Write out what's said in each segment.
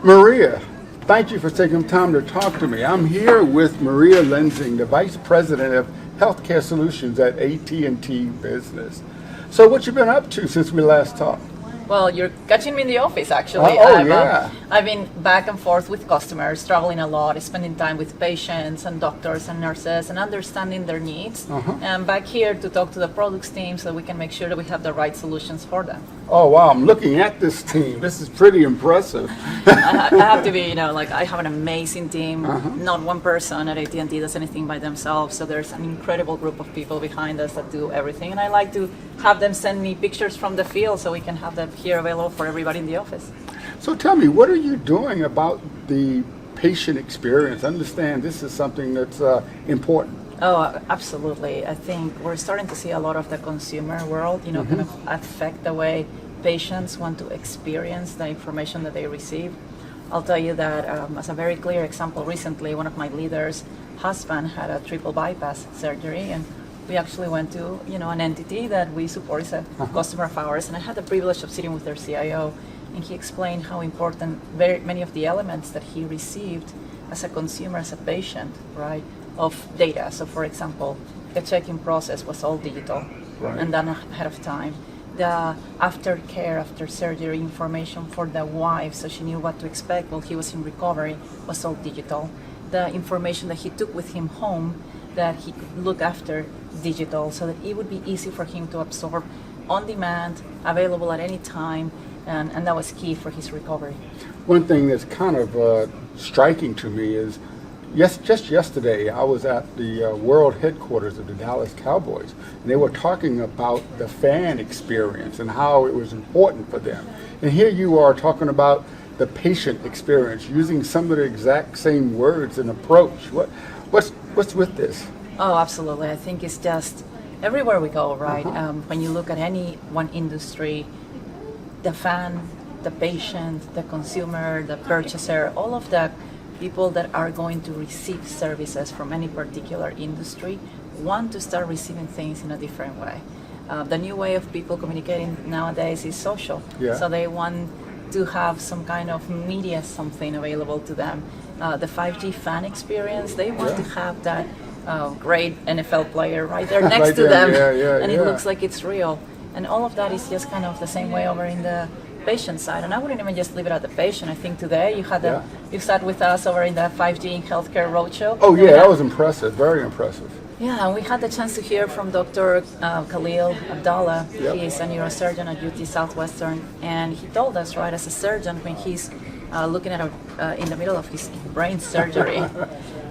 Maria, thank you for taking time to talk to me. I'm here with Maria Lenzing, the Vice President of Healthcare Solutions at AT&T Business. So what you been up to since we last talked? Well, you're catching me in the office, actually. Yeah. I've been back and forth with customers, traveling a lot, spending time with patients and doctors and nurses and understanding their needs. And back here to talk to the products team so we can make sure that we have the right solutions for them. Oh, wow, I'm looking at this team. This is pretty impressive. I have to be, I have an amazing team. Not one person at AT&T does anything by themselves. So there's an incredible group of people behind us that do everything. And I like to have them send me pictures from the field so we can have them here available for everybody in the office. So tell me, what are you doing about the patient experience? Understand this is something that's important. Oh, absolutely. I think we're starting to see a lot of the consumer world, kind of affect the way patients want to experience the information that they receive. I'll tell you that as a very clear example, recently one of my leaders' husband had a triple bypass surgery, and we actually went to an entity that we support as a customer of ours, and I had the privilege of sitting with their CIO, and he explained how important very many of the elements that he received as a consumer, as a patient, right, of data. So for example, the check-in process was all digital and done ahead of time. The aftercare, after surgery information for the wife, so she knew what to expect while he was in recovery, was all digital. The information that he took with him home that he could look after, digital, so that it would be easy for him to absorb on demand, available at any time, and that was key for his recovery. One thing that's kind of striking to me is, just yesterday I was at the world headquarters of the Dallas Cowboys, and they were talking about the fan experience and how it was important for them. And here you are talking about the patient experience, using some of the exact same words and approach. What's with this? Oh, absolutely. I think it's just everywhere we go, right? When you look at any one industry, the fan, the patient, the consumer, the purchaser, all of the people that are going to receive services from any particular industry want to start receiving things in a different way. The new way of people communicating nowadays is social. So they want to have some kind of media something available to them. The 5G fan experience, they want to have that great NFL player right there next right to there. them, and it looks like it's real. And all of that is just kind of the same way over in the patient side. And I wouldn't even just leave it at the patient. I think today you sat with us over in the 5G in Healthcare Roadshow. Oh yeah, that was impressive, very impressive. Yeah, and we had the chance to hear from Dr. Khalil Abdallah. He is a neurosurgeon at UT Southwestern, and he told us, right, as a surgeon, when he's looking at in the middle of his brain surgery,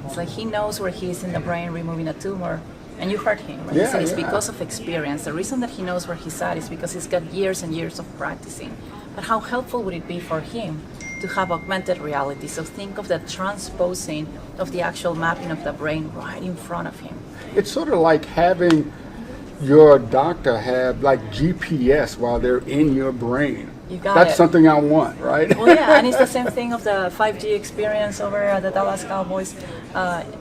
it's like he knows where he is in the brain removing a tumor. And you heard him, right? He said it's because of experience. The reason that he knows where he's at is because he's got years and years of practicing. But how helpful would it be for him to have augmented reality? So think of the transposing of the actual mapping of the brain right in front of him. It's sort of like having your doctor have like GPS while they're in your brain. That's something I want, right? Well, yeah, and it's the same thing of the 5G experience over at the Dallas Cowboys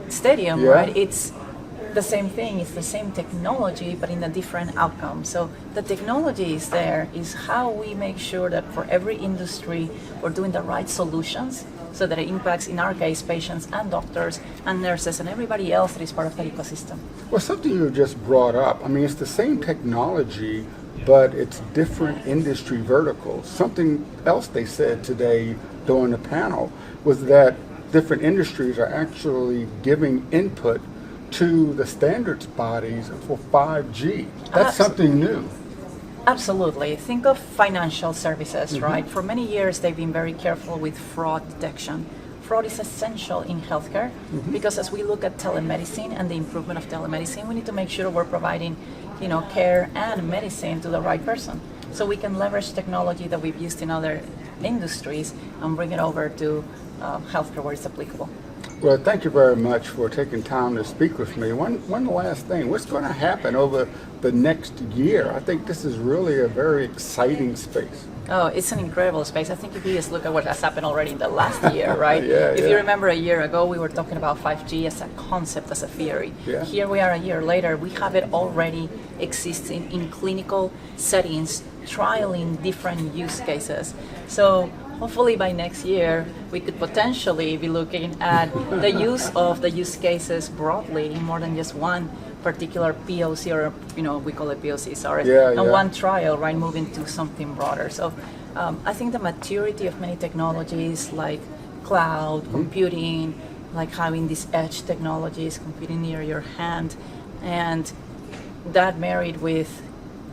stadium, right? It's the same thing. It's the same technology, but in a different outcome. So the technology is there. Is how we make sure that for every industry we're doing the right solutions so that it impacts, in our case, patients and doctors and nurses and everybody else that is part of the ecosystem. Well, something you just brought up, I mean, it's the same technology, but it's different industry verticals. Something else they said today during the panel was that different industries are actually giving input to the standards bodies for 5G. That's something new. Absolutely. Think of financial services, right? For many years, they've been very careful with fraud detection. Fraud is essential in healthcare because as we look at telemedicine and the improvement of telemedicine, we need to make sure we're providing, care and medicine to the right person. So we can leverage technology that we've used in other industries and bring it over to healthcare where it's applicable. Well, thank you very much for taking time to speak with me. One last thing, what's going to happen over the next year? I think this is really a very exciting space. Oh, it's an incredible space. I think if you just look at what has happened already in the last year, right? If you remember a year ago, we were talking about 5G as a concept, as a theory. Here we are a year later, we have it already existing in clinical settings, trialing different use cases. So hopefully by next year, we could potentially be looking at the use of the use cases broadly in more than just one particular POC, or we call it POC, sorry, and one trial, right? Moving to something broader. So I think the maturity of many technologies like cloud computing, like having these edge technologies computing near your hand, and that married with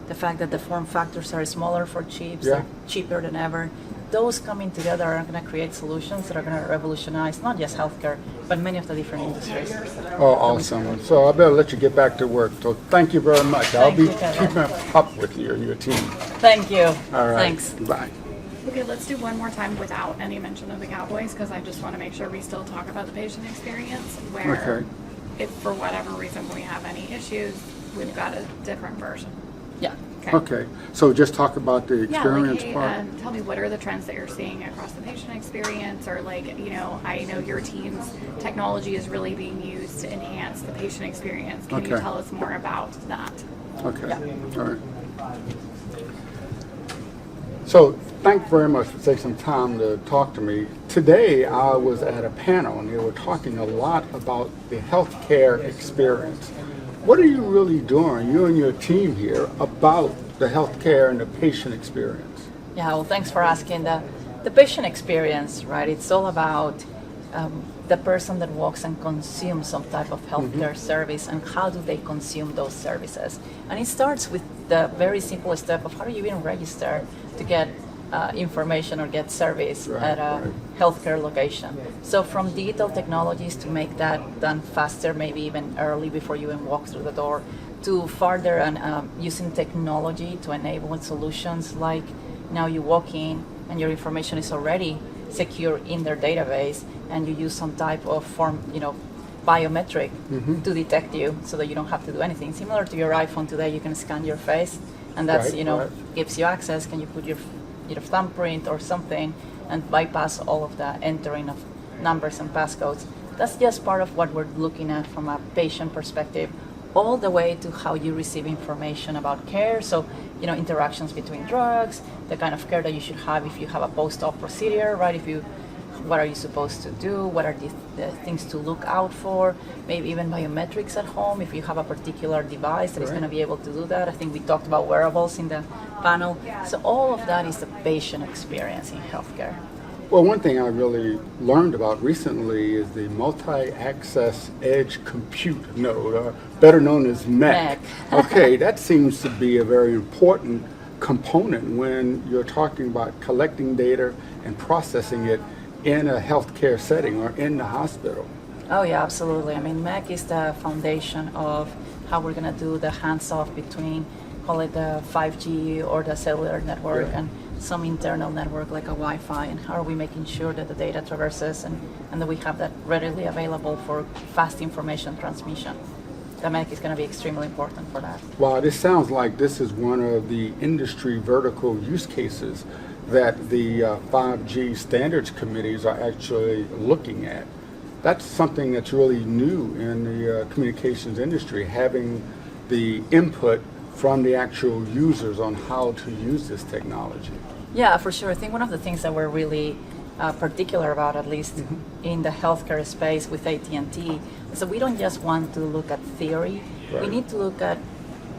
the fact that the form factors are smaller for chips, they're cheaper than ever. Those coming together are going to create solutions that are going to revolutionize not just healthcare, but many of the different industries. Oh, awesome. So I better let you get back to work. So thank you very much. I'll be keeping up with you and your team. Thank you. All right. Thanks. Bye. Okay, let's do one more time without any mention of the Cowboys, because I just want to make sure we still talk about the patient experience, where if for whatever reason we have any issues, we've got a different version. Yeah. Okay. So just talk about the experience hey, part. tell me, what are the trends that you're seeing across the patient experience, or I know your team's technology is really being used to enhance the patient experience. Can you tell us more about that? Okay. All right. So thank you very much for taking some time to talk to me. Today I was at a panel and they were talking a lot about the healthcare experience. What are you really doing, you and your team here, about the healthcare and the patient experience? Yeah, well, thanks for asking. The patient experience, right? It's all about the person that walks and consumes some type of healthcare service, and how do they consume those services. And it starts with the very simple step of how do you even register to get information or get service at a healthcare location. So from digital technologies to make that done faster, maybe even early before you even walk through the door, to further and using technology to enable solutions like now you walk in and your information is already secure in their database, and you use some type of form, biometric to detect you so that you don't have to do anything. Similar to your iPhone today, you can scan your face, and that's gives you access. Can you put your thumbprint or something and bypass all of the entering of numbers and passcodes? That's just part of what we're looking at from a patient perspective, all the way to how you receive information about care. So, interactions between drugs, the kind of care that you should have if you have a post-op procedure, right? What are you supposed to do? What are the things to look out for? Maybe even biometrics at home, if you have a particular device that is going to be able to do that. I think we talked about wearables in the panel. So all of that is the patient experience in healthcare. Well, one thing I really learned about recently is the multi-access edge compute node, better known as MEC. Okay, that seems to be a very important component when you're talking about collecting data and processing it in a healthcare setting or in the hospital. Oh yeah, absolutely. I mean, MEC is the foundation of how we're going to do the hands-off between, call it the 5G or the cellular network and some internal network like a Wi-Fi, and how are we making sure that the data traverses and that we have that readily available for fast information transmission. The MEC is going to be extremely important for that. Wow, this sounds like this is one of the industry vertical use cases that the 5G standards committees are actually looking at. That's something that's really new in the communications industry, having the input from the actual users on how to use this technology. Yeah, for sure. I think one of the things that we're really particular about, at least in the healthcare space with AT&T, is that we don't just want to look at theory. We need to look at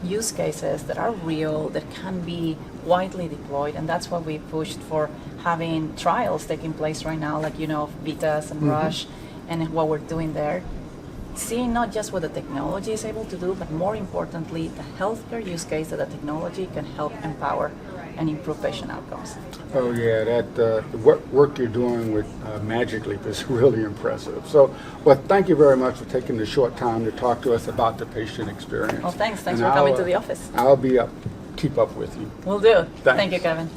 use cases that are real, that can be widely deployed, and that's what we pushed for, having trials taking place right now, like VITAS and Rush, and what we're doing there. Seeing not just what the technology is able to do, but more importantly, the healthcare use case that the technology can help empower and improve patient outcomes. Oh yeah, the work you're doing with Magic Leap is really impressive. So, well, thank you very much for taking the short time to talk to us about the patient experience. Well, thanks for coming to the office. I'll keep up with you. Will do. Thanks. Thank you, Kevin.